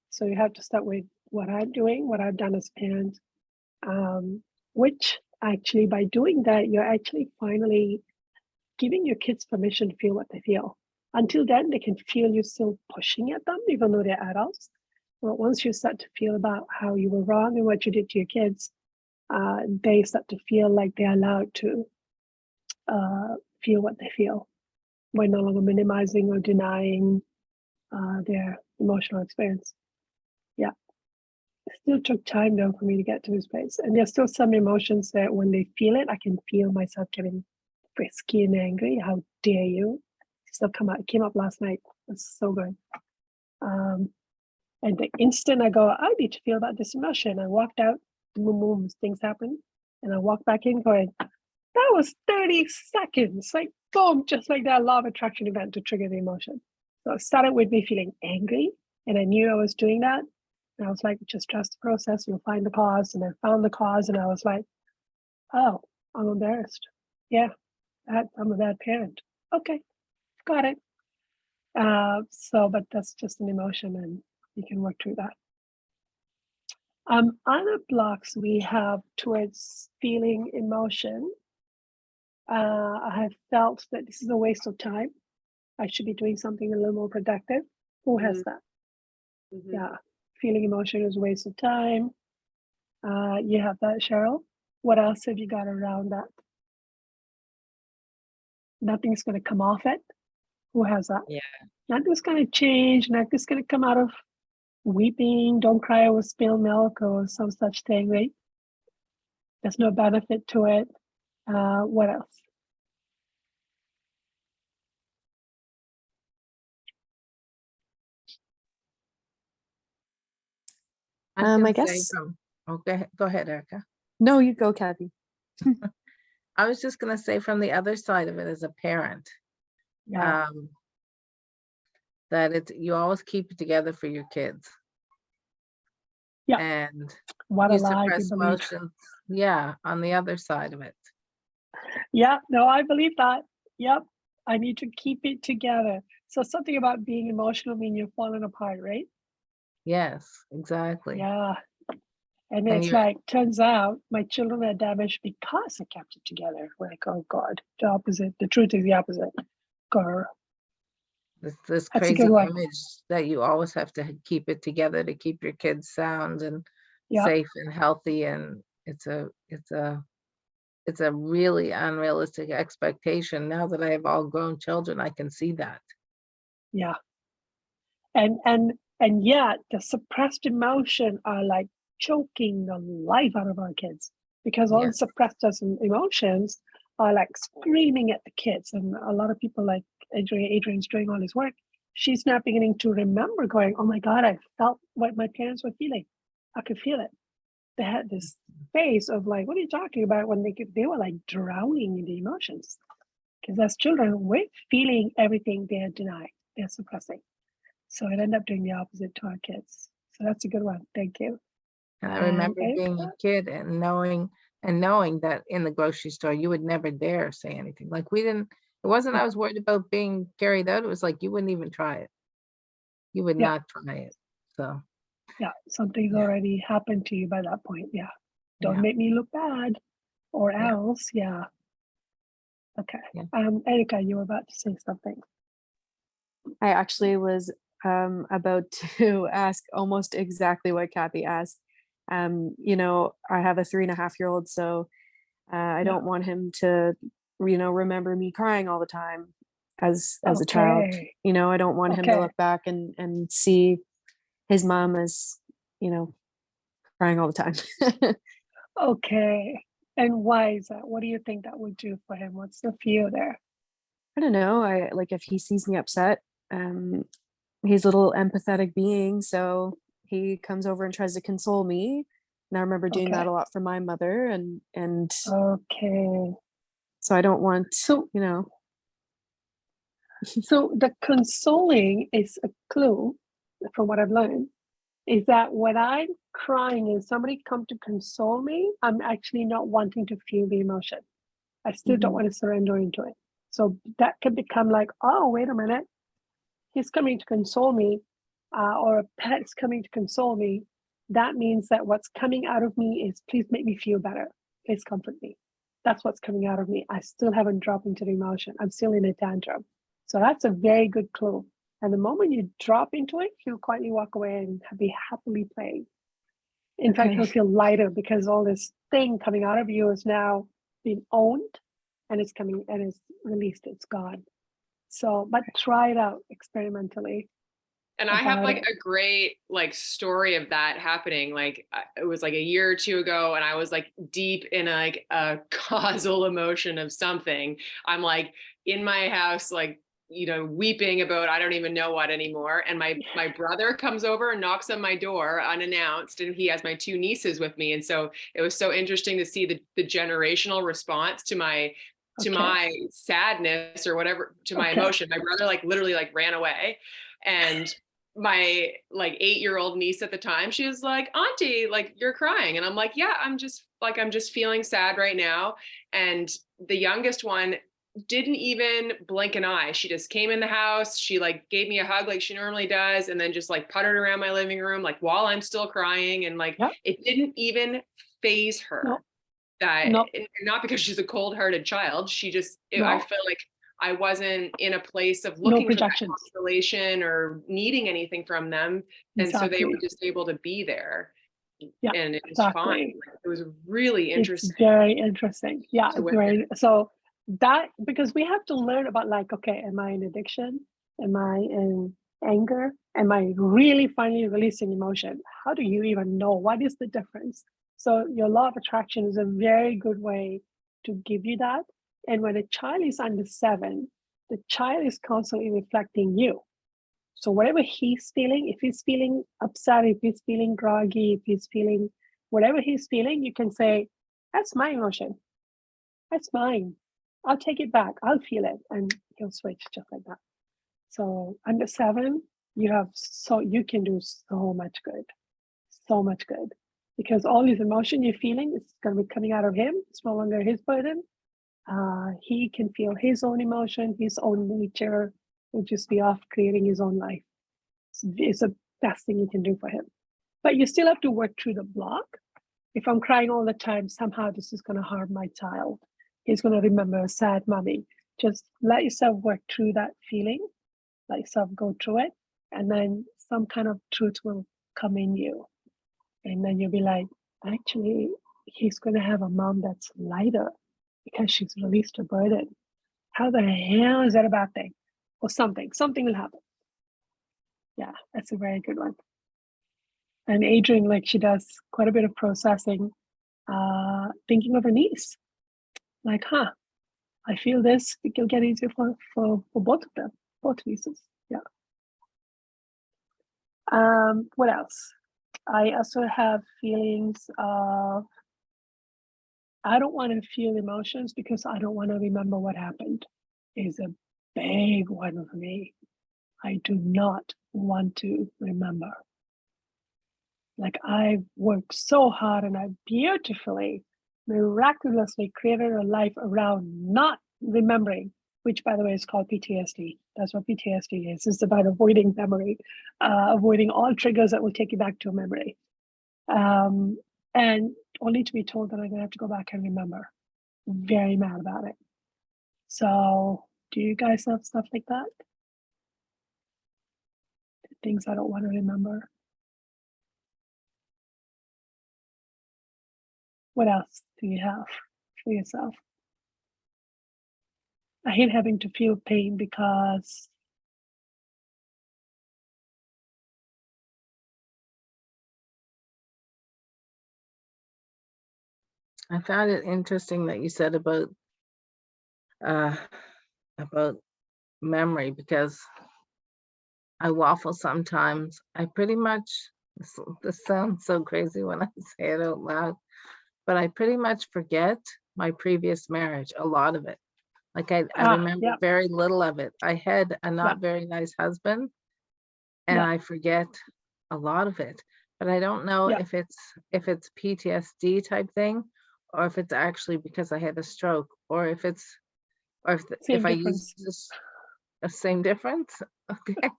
So you have to start with what I'm doing, what I've done as a parent, which actually by doing that, you're actually finally giving your kids permission to feel what they feel. Until then, they can feel you still pushing at them, even though they're adults. But once you start to feel about how you were wrong and what you did to your kids, they start to feel like they're allowed to feel what they feel. We're no longer minimizing or denying their emotional experience. Yeah. It still took time though for me to get to this place. And there's still some emotions that when they feel it, I can feel myself getting frisky and angry. How dare you? Still came up last night. It's so good. And the instant I go, I need to feel about this emotion, I walked out, boom, boom, things happen. And I walked back in going, that was 30 seconds. Like, boom, just like that law of attraction event to trigger the emotion. So it started with me feeling angry, and I knew I was doing that. And I was like, just trust the process, you'll find the cause. And I found the cause, and I was like, oh, I'm embarrassed. Yeah, I'm a bad parent. Okay, got it. But that's just an emotion, and you can work through that. Other blocks we have towards feeling emotion. I have felt that this is a waste of time. I should be doing something a little more productive. Who has that? Mhm. Yeah, feeling emotion is a waste of time. You have that, Cheryl. What else have you got around that? Nothing's going to come off it. Who has that? Yeah. Nothing's going to change. Nothing's going to come out of weeping. Don't cry over spilled milk or some such thing, right? There's no benefit to it. What else? I was I gonna say guess, oh, go ahead, Erica. no, you go, Kathy. I was just gonna say from the other side of it as a parent, Yeah. that you always keep it together for your kids. Yeah. And What you a lie we suppress believe. emotions, yeah, on the other side of it. Yeah, no, I believe that. Yep. I need to keep it together. So something about being emotional mean you're falling apart, right? Yes, exactly. Yeah. And And it's you're like, turns out my children are damaged because I kept it together. Like, oh God, the opposite. The truth is the opposite. Girl, this that's a crazy good one. image that you always have to keep it together to keep your kids sound and Yeah. safe and healthy. And it's a really unrealistic expectation. Now that I have all grown children, I can see that. Yeah. And yet the suppressed emotion are like choking the life out of our kids because all the Yes. suppressed emotions are like screaming at the kids. And a lot of people like Adrian's doing all his work. She's now beginning to remember going, oh my God, I felt what my parents were feeling. I could feel it. They had this face of like, what are you talking about? When they were like drowning in the emotions. Because as children, we're feeling everything they're denying, they're suppressing. So it ended up doing the opposite to our kids. So that's a good one. Thank you. And I remember being Erica? a kid and knowing that in the grocery store you would never dare say anything. Like it wasn't I was worried about being carried out. It was like you wouldn't even try it. You would Yeah, not try it. So yeah. Something's yeah, already happened to you by that point. Yeah. Don't yeah, make me look bad or yeah, else. Yeah. Okay. yeah. Erica, you were about to say something. I actually was about to ask almost exactly what Kathy asked. I have a 3.5-year-old, so I Yeah. don't want him to, remember me crying all the time as a child. Okay. I don't want him to Okay. look back and see his mom as, crying all the time. Okay. And why is that? What do you think that would do for him? What's the fear there? I don't know. I like if he sees me upset, um, he's a little empathetic being, so he comes over and tries to console me. And I remember doing Okay. that a lot for my mother, and Okay. so I don't want, So you know, so the consoling is a clue from what I've learned is that when I'm crying and somebody come to console me, I'm actually not wanting to feel the emotion. I still don't mhm, want to surrender into it. So that can become like, oh, wait a minute, he's coming to console me, or a pet's coming to console me. That means that what's coming out of me is, please make me feel better. Please comfort me. That's what's coming out of me. I still haven't dropped into the emotion. I'm still in a tantrum. So that's a very good clue. And the moment you drop into it, he'll quietly walk away and be happily playing. In fact, okay, he'll feel lighter because all this thing coming out of you is now being owned and it's coming and it's released, it's gone. So, but try it out experimentally And I have about like it. a great like story of that happening. Like it was like a year or two ago, and I was like deep in like a causal emotion of something. I'm like in my house, like weeping about I don't even know what anymore. And my brother comes over and knocks on my door unannounced, and he has my two nieces with me. And so it was so interesting to see the generational response to Okay. my sadness or whatever, to my Okay. emotion. My brother like literally like ran away. And my like 8-year-old niece at the time, she was like, auntie, like you're crying. And I'm like, yeah, I'm just feeling sad right now. And the youngest one didn't even blink an eye. She just came in the house, she like gave me a hug like she normally does, and then just like puttered around my living room like while I'm still crying. And like Yeah. it didn't even phase No. her. That No. not because she's a cold-hearted child, I No. feel like I wasn't in a place of No looking for that projections. consolation or needing anything from them. And so they were Exactly. just able to be there, Yeah. and it was fine. Exactly. Like, it was really It's interesting very interesting. Yeah. to It's witness. very so that because we have to learn about like, okay, am I in addiction? Am I in anger? Am I really finally releasing emotion? How do you even know? What is the difference? So your law of attraction is a very good way to give you that. And when a child is under 7, the child is constantly reflecting you. So whatever he's feeling, if he's feeling upset, if he's feeling groggy, if he's feeling whatever he's feeling, you can say, that's my emotion. That's mine. I'll take it back. I'll feel it. And he'll switch just like that. So under 7, you can do so much good. so much good, because all his emotion you're feeling is going to be coming out of him. It's no longer his burden. He can feel his own emotion, his own nature, will just be off creating his own life. It's the best thing you can do for him. But you still have to work through the block. If I'm crying all the time, somehow this is going to harm my child. He's going to remember a sad mommy. Just let yourself work through that feeling, let yourself go through it, and then some kind of truth will come in you. And then you'll be like, actually, he's going to have a mom that's lighter because she's released her burden. How the hell is that a bad thing? Or something will happen. Yeah, that's a very good one. And Adrienne, like, she does quite a bit of processing, thinking of her niece. Like, I feel this, it'll get easier for both of them, both nieces. Yeah. What else? I also have feelings of, I don't want to feel emotions because I don't want to remember what happened, is a big one for me. I do not want to remember. Like, I've worked so hard and I beautifully, miraculously created a life around not remembering, which, by the way, is called PTSD. That's what PTSD is. It's about avoiding memory, avoiding all triggers that will take you back to a memory. And only to be told that I'm going to have to go back and remember. Very mad about it. So, do you guys have stuff like that? Things I don't want to remember. What else do you have for yourself? I hate having to feel pain because I found it interesting that you said about memory, because I waffle sometimes. I pretty much, this sounds so crazy when I say it out loud, but I pretty much forget my previous marriage, a lot of it. Like, I remember yeah. very little of it. I had a not very nice husband, and I forget a lot of it. But I don't know if it's PTSD type thing, or if it's actually because I had a stroke, or if it's, or if I use this, the same difference. Okay.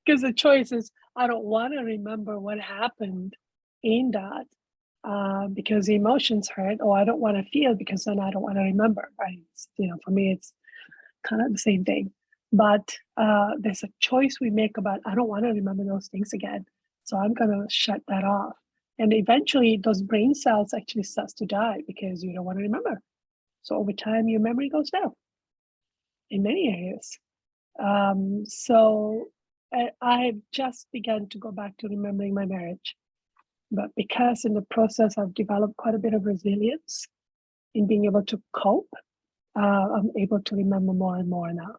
Because the choice is, I don't want to remember what happened in that because the emotions hurt, or I don't want to feel because then I don't want to remember. For me, it's kind of the same thing. But there's a choice we make about, I don't want to remember those things again. So I'm going to shut that off. And eventually those brain cells actually starts to die because you don't want to remember. So over time, your memory goes down in many areas. So I've just begun to go back to remembering my marriage. But because in the process, I've developed quite a bit of resilience in being able to cope, I'm able to remember more and more now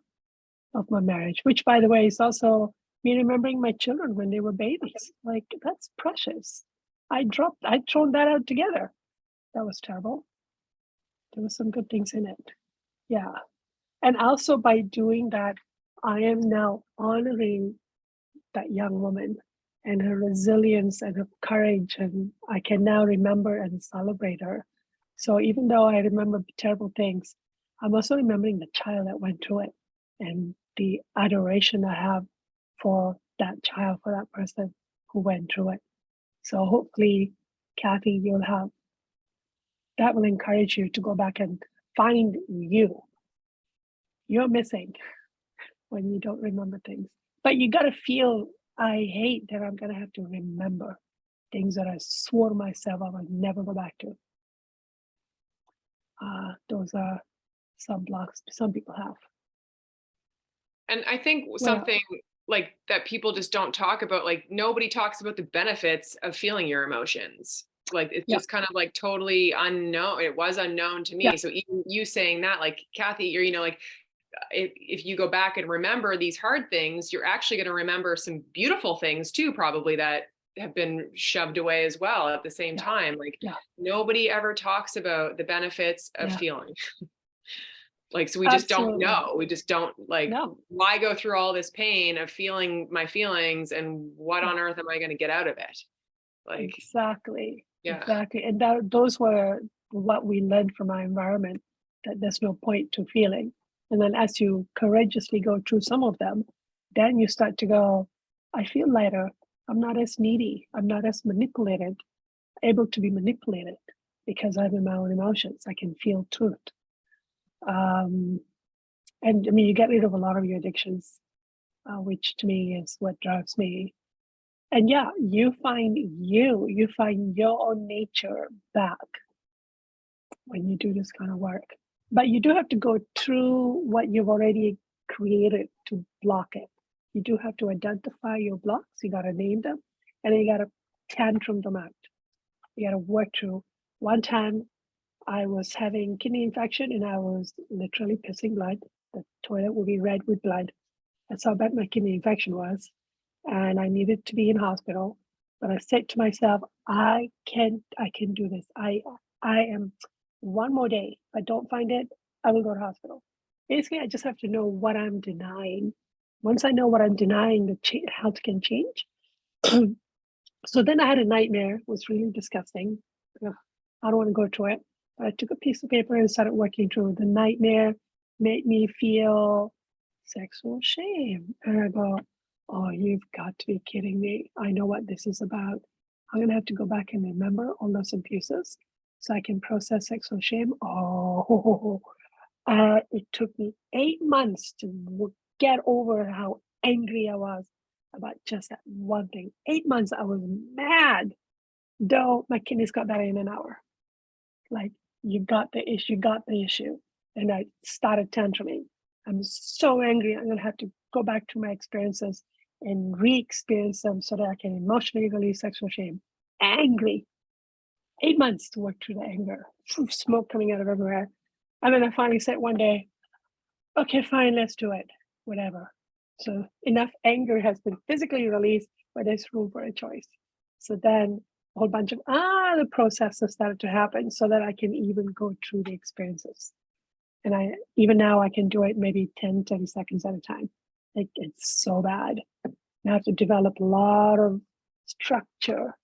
of my marriage, which, by the way, is also me remembering my children when they were babies. Like, that's precious. I'd thrown that out together. That was terrible. There were some good things in it. Yeah. And also by doing that, I am now honoring that young woman and her resilience and her courage, and I can now remember and celebrate her. So even though I remember terrible things, I'm also remembering the child that went through it and the adoration I have for that child, for that person who went through it. So hopefully, Kathy, that will encourage you to go back and find you. You're missing when you don't remember things. But you got to feel, I hate that I'm going to have to remember things that I swore to myself I would never go back to. Those are some blocks some people have. And I think something like that people just don't talk about, like, nobody talks about the benefits of feeling your emotions. Like, it's just kind of like totally unknown. It was unknown to me. So even you saying that, like, Kathy, you're, like, if you go back and remember these hard things, you're actually going to remember some beautiful things too, probably, that have been shoved away as well at the same time. Like, nobody ever talks about the benefits of feeling. Like, so we just don't know. We just don't, like, why go through all this pain of feeling my feelings, and what on earth am I going to get out of it? Like, Exactly. yeah. Exactly. And those were what we learned from our environment, that there's no point to feeling. And then as you courageously go through some of them, then you start to go, I feel lighter. I'm not as needy. I'm not as able to be manipulated because I'm in my own emotions. I can feel truth. And I mean, you get rid of a lot of your addictions, which to me is what drives me. And yeah, you find your own nature back when you do this kind of work. But you do have to go through what you've already created to block it. You do have to identify your blocks. You got to name them, and then you got to tantrum them out. You got to work through. One time, I was having kidney infection, and I was literally pissing blood. The toilet would be red with blood. That's how bad my kidney infection was, and I needed to be in hospital. But I said to myself, I can do this. I am one more day. If I don't find it, I will go to hospital. Basically, I just have to know what I'm denying. Once I know what I'm denying, the health can change. So then I had a nightmare. It was really disgusting. Ugh, I don't want to go through it. But I took a piece of paper and started working through the nightmare. Made me feel sexual shame. And I go, oh, you've got to be kidding me. I know what this is about. I'm going to have to go back and remember all those abuses so I can process sexual shame. Oh, it took me 8 months to get over how angry I was about just that one thing. 8 months, I was mad, though my kidneys got better in an hour. Like, you got the issue. And I started tantruming. I'm so angry. I'm going to have to go back to my experiences and re-experience them so that I can emotionally release sexual shame. Angry. 8 months to work through the anger. Smoke coming out of everywhere. And then I finally said one day, okay, fine, let's do it. Whatever. So enough anger has been physically released, but there's room for a choice. So then a whole bunch of the processes started to happen so that I can even go through the experiences. And even now I can do it maybe 10, 30 seconds at a time. Like, it's so bad. I have to develop a lot of structure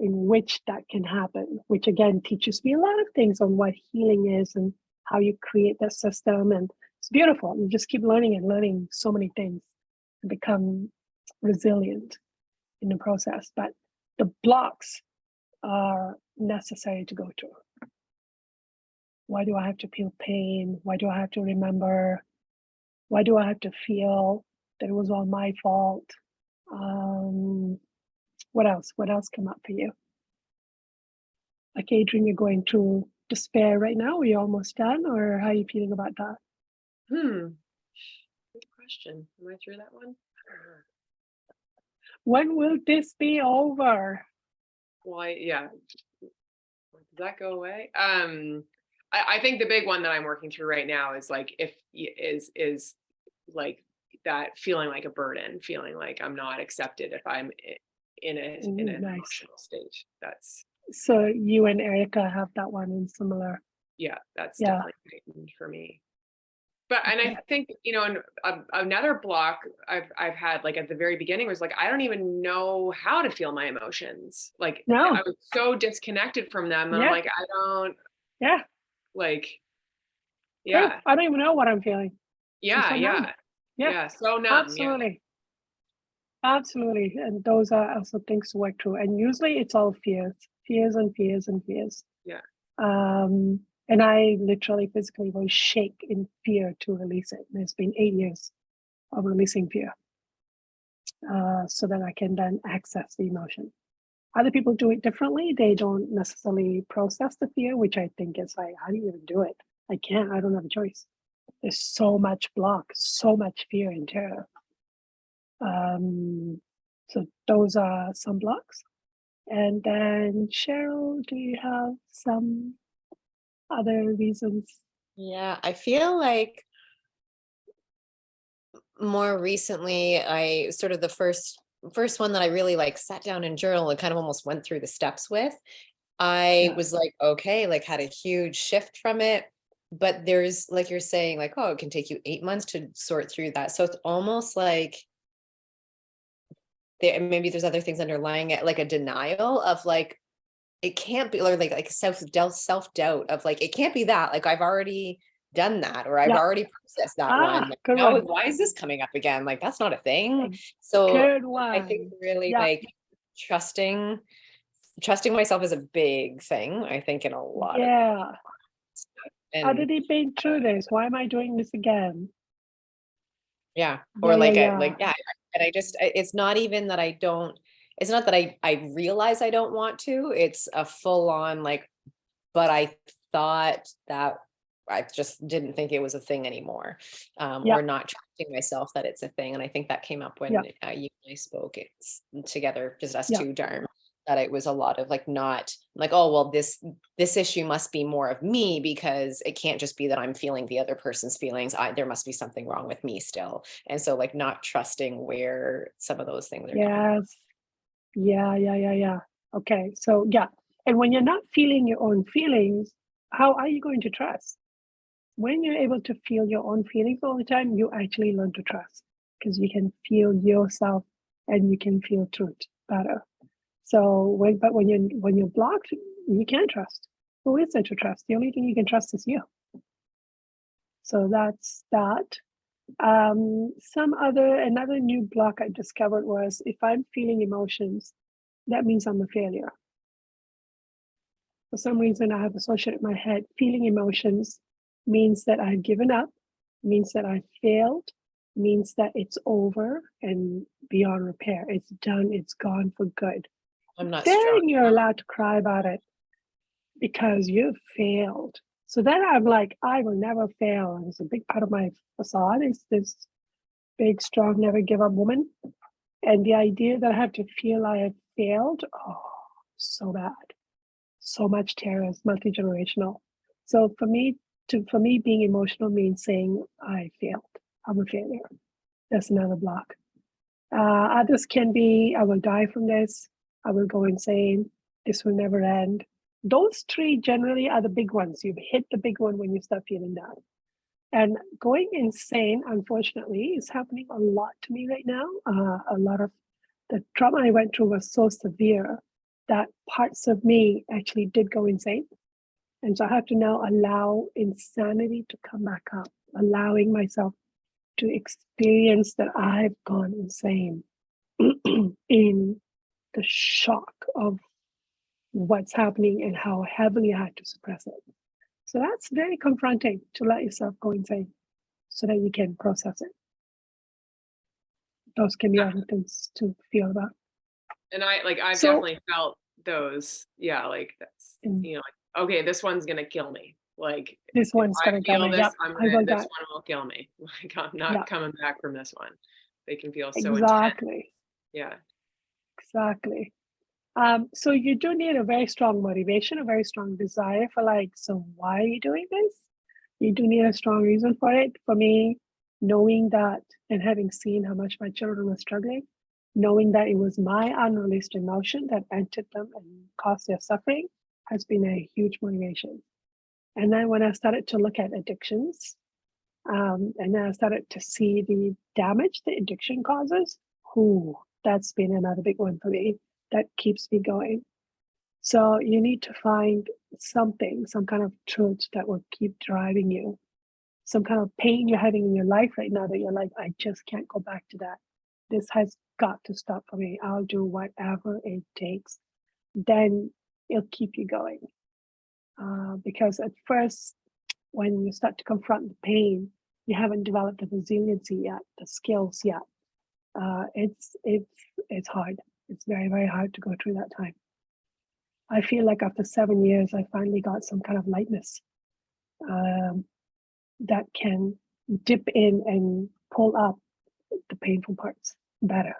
in which that can happen, which again teaches me a lot of things on what healing is and how you create that system. And it's beautiful. You just keep learning and learning so many things and become resilient in the process. But the blocks are necessary to go through. Why do I have to feel pain? Why do I have to remember? Why do I have to feel that it was all my fault? What else? What else come up for you? Like, Adrian, you're going through despair right now. Are you almost done, or how are you feeling about that? Good question. Am I through that one? When will this be over? Well, yeah. Does that go away? I think the big one that I'm working through right now is like, is like that feeling like a burden, feeling like I'm not accepted if I'm in an Nice. emotional state. That's So you and Erica have that one in similar. that's Yeah. definitely heightened for me. But and Okay. I think, you know, another block I've had, like at the very beginning, was like, I don't even know how to feel my emotions. Like, No. I was so disconnected from them, and I'm Yeah. like, I don't Yeah. like, True. yeah, I don't even know what I'm feeling. yeah, so numb. yeah, Yeah. yeah, so numb, yeah. Absolutely. Absolutely. And those are also things to work through. And usually it's all fears and fears and fears. Yeah. And I literally physically will shake in fear to release it. And it's been 8 years of releasing fear, so that I can then access the emotion. Other people do it differently. They don't necessarily process the fear, which I think is like, how do you even do it? I can't. I don't have a choice. There's so much block, so much fear and terror. So those are some blocks. And then Cheryl, do you have some other reasons? Yeah, I feel like more recently, I sort of the first one that I really like sat down and journal and kind of almost went through the steps with. I Yeah. was like, okay, like had a huge shift from it. But there's, like you're saying, like, oh, it can take you 8 months to sort through that. So it's almost like maybe there's other things underlying it, like a denial of like, it can't be, or like self-doubt of like, it can't be that, like, I've already done that, or I've Yeah. already processed that one. Like, Good now, one. why is this coming up again? Like, that's not a thing. Ex- So Good I think one. really Yeah. like trusting myself is a big thing, I think, in a lot of Yeah. and Already been through this. Why am I doing this again? yeah, Yeah, or yeah, like yeah. like, yeah, and it's not even that I don't, it's not that I realize I don't want to, it's a full on like, but I thought that I just didn't think it was a thing anymore, Yeah. or not trusting myself that it's a thing. And I think that came up when Yeah. you and I spoke together, just us Yeah. two, Dharm, that it was a lot of like, not like, oh, well, this issue must be more of me, because it can't just be that I'm feeling the other person's feelings. There must be something wrong with me still. And so like not trusting where some of those things are coming from. Yes. Yeah. Okay. So yeah. And when you're not feeling your own feelings, how are you going to trust? When you're able to feel your own feelings all the time, you actually learn to trust, because you can feel yourself and you can feel truth better. So when you're blocked, you can't trust. Who is there to trust? The only thing you can trust is you. So that's that. Another new block I discovered was, if I'm feeling emotions, that means I'm a failure. For some reason, I have associated in my head, feeling emotions means that I've given up, means that I failed, means that it's over and beyond repair. It's done, it's gone for good. I'm not strong. Then you're allowed to cry about it because you've failed. So then I'm like, I will never fail. And it's a big part of my facade is this big, strong, never give up woman. And the idea that I have to feel I have failed, oh, so bad. So much terror is multi-generational. So for me, being emotional means saying I failed. I'm a failure. That's another block. Others can be, I will die from this. I will go insane. This will never end. Those three generally are the big ones. You've hit the big one when you start feeling that. And going insane, unfortunately, is happening a lot to me right now. A lot of the trauma I went through was so severe that parts of me actually did go insane. And so I have to now allow insanity to come back up, allowing myself to experience that I've gone insane in the shock of what's happening and how heavily I had to suppress it. So that's very confronting, to let yourself go insane so that you can process it. Those can be other things to feel about. And I've So- definitely felt those. Yeah, like that's, like, okay, this one's gonna kill me. Like, this one's if I gonna kill feel me. this, Yep, this one will kill me. Like, I'm not coming back from this one. They can feel so intense. Exactly. Yeah. Exactly. So you do need a very strong motivation, a very strong desire for like, so why are you doing this? You do need a strong reason for it. For me, knowing that and having seen how much my children were struggling, knowing that it was my unreleased emotion that entered them and caused their suffering has been a huge motivation. And then when I started to look at addictions, and then I started to see the damage the addiction causes, that's been another big one for me that keeps me going. So you need to find something, some kind of truth that will keep driving you, some kind of pain you're having in your life right now that you're like, I just can't go back to that. This has got to stop for me. I'll do whatever it takes. Then it'll keep you going. Because at first, when you start to confront the pain, you haven't developed the resiliency yet, the skills yet. It's hard. It's very, very hard to go through that time. I feel like after 7 years, I finally got some kind of lightness that can dip in and pull up the painful parts better,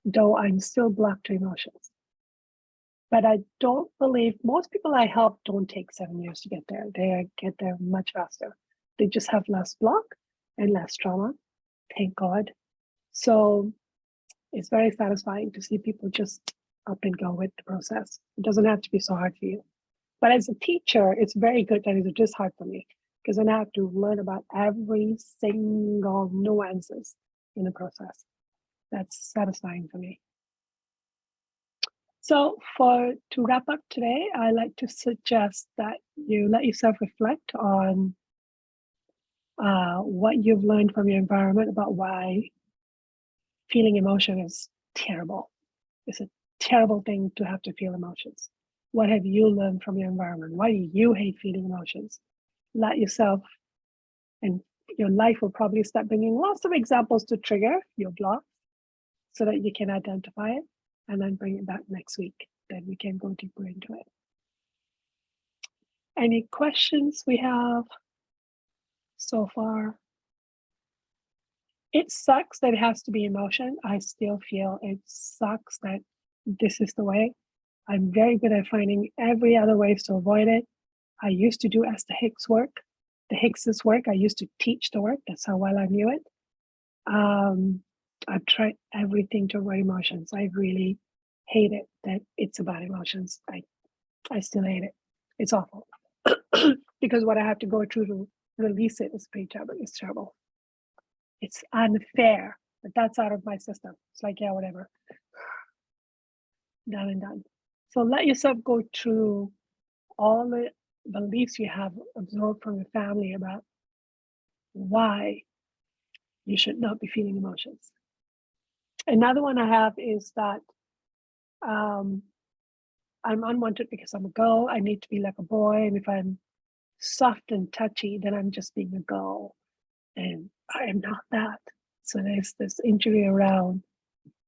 though I'm still blocked to emotions. But I don't believe most people I help don't take 7 years to get there. They get there much faster. They just have less block and less trauma, thank God. So it's very satisfying to see people just up and go with the process. It doesn't have to be so hard for you. But as a teacher, it's very good that it's just hard for me, because then I have to learn about every single nuances in the process. That's satisfying for me. So to wrap up today, I like to suggest that you let yourself reflect on what you've learned from your environment about why feeling emotion is terrible. It's a terrible thing to have to feel emotions. What have you learned from your environment? Why do you hate feeling emotions? Let yourself, and your life will probably start bringing lots of examples to trigger your block so that you can identify it and then bring it back next week. Then we can go deeper into it. Any questions we have so far? It sucks that it has to be emotion. I still feel it sucks that this is the way. I'm very good at finding every other ways to avoid it. I used to do Esther Hicks work. The Hicks's work, I used to teach the work. That's how well I knew it. I've tried everything to avoid emotions. I really hate it that it's about emotions. I still hate it. It's awful. Because what I have to go through to release it is pretty terrible. It's terrible. It's unfair, but that's out of my system. It's like, yeah, whatever. Done and done. So let yourself go through all the beliefs you have absorbed from your family about why you should not be feeling emotions. Another one I have is that I'm unwanted because I'm a girl. I need to be like a boy. And if I'm soft and touchy, then I'm just being a girl. And I am not that. So there's this injury around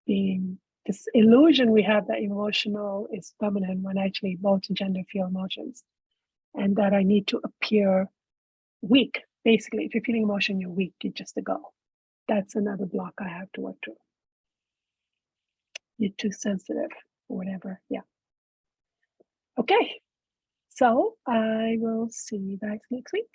being this illusion we have that emotional is feminine when actually both gender feel emotions. And that I need to appear weak. Basically, if you're feeling emotion, you're weak, you're just a girl. That's another block I have to work through. You're too sensitive or whatever. Yeah. Okay. So I will see you guys next week.